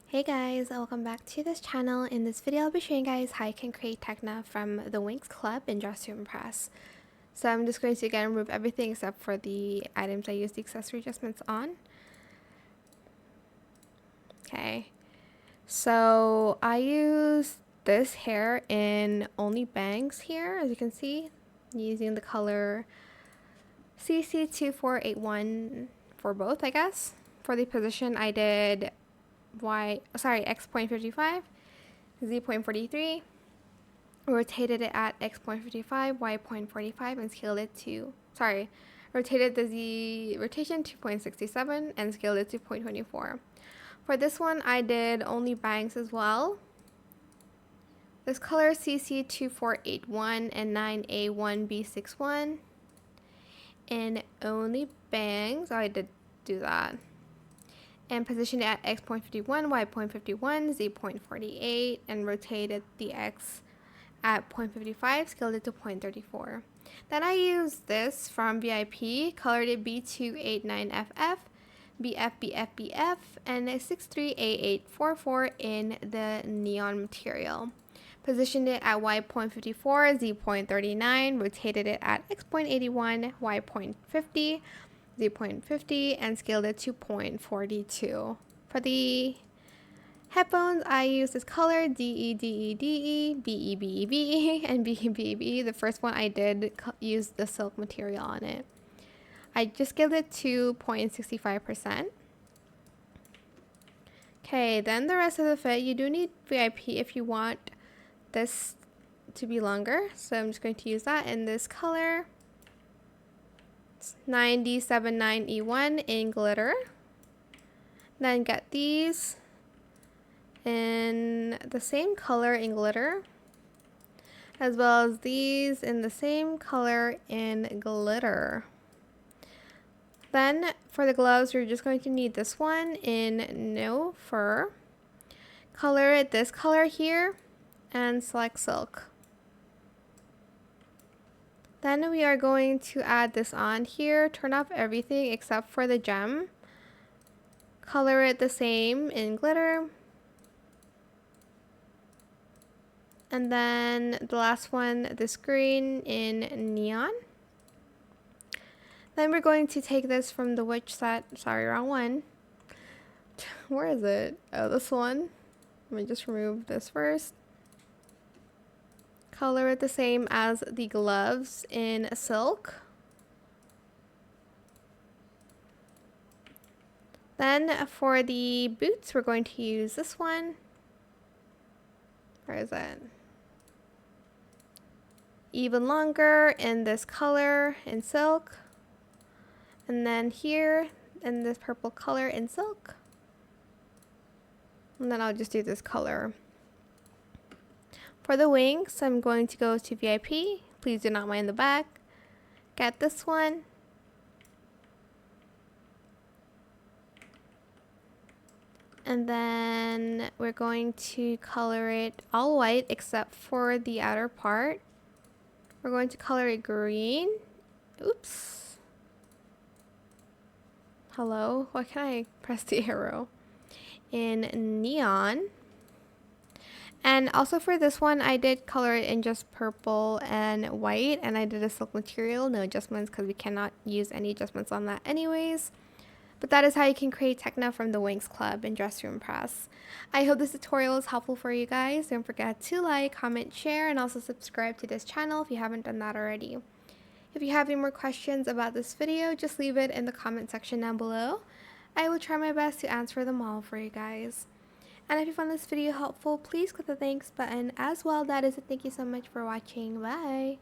Hey guys, welcome back to this channel. In this video, I'll be showing you guys how you can create Tecna from the Winx Club in Dress to Impress. So I'm just going to again remove everything except for the items I use the accessory adjustments on. Okay, so I use this hair in only bangs here, as you can see, using the color CC2481 for both, I guess. For the position, I did X.55, Z.43, rotated it at X.55, Y.45, and scaled it to, rotated the Z rotation to 0.67 and scaled it to 0.24. For this one, I did only bangs as well. This color CC2481 and 9A1B61. And only bangs, I did do that. And positioned it at X.51, Y.51, Z.48, and rotated the X at 0.55, scaled it to 0.34. Then I used this from VIP, colored it B289FF, BF, and 63A844 in the neon material. Positioned it at Y.54, Z.39, rotated it at X.81, Y.50, Z.50, and scaled it to 0.42. For the headphones, I use this color DE, BE, and BE. The first one I did use the silk material on it. I just scaled it to 0.65%. Okay, then the rest of the fit, you do need VIP if you want this to be longer. So I'm just going to use that in this color. 9D79E1 in glitter. Then get these in the same color in glitter, as well as these in the same color in glitter. Then for the gloves, you're just going to need this one in no fur. Color it this color here and select silk. Then we are going to add this on here, turn off everything except for the gem. Color it the same in glitter. And then the last one, this green in neon. Then we're going to take this from the witch set, sorry, wrong one. Where is it? Oh, this one. Let me just remove this first. Color it the same as the gloves in silk. Then for the boots, we're going to use this one. Where is it? Even longer in this color in silk. And then here in this purple color in silk. And then I'll just do this color. For the wings, I'm going to go to VIP. Please do not mind the back. Get this one. And then we're going to color it all white except for the outer part. We're going to color it green. Oops. Hello? Why can't I press the arrow? In neon. And also for this one, I did color it in just purple and white, and I did a silk material, no adjustments because we cannot use any adjustments on that anyways. But that is how you can create Tecna from the Winx Club in Dress to Impress. I hope this tutorial is helpful for you guys. Don't forget to like, comment, share, and also subscribe to this channel if you haven't done that already. If you have any more questions about this video, just leave it in the comment section down below. I will try my best to answer them all for you guys. And if you found this video helpful, please click the thanks button as well. That is it. Thank you so much for watching. Bye!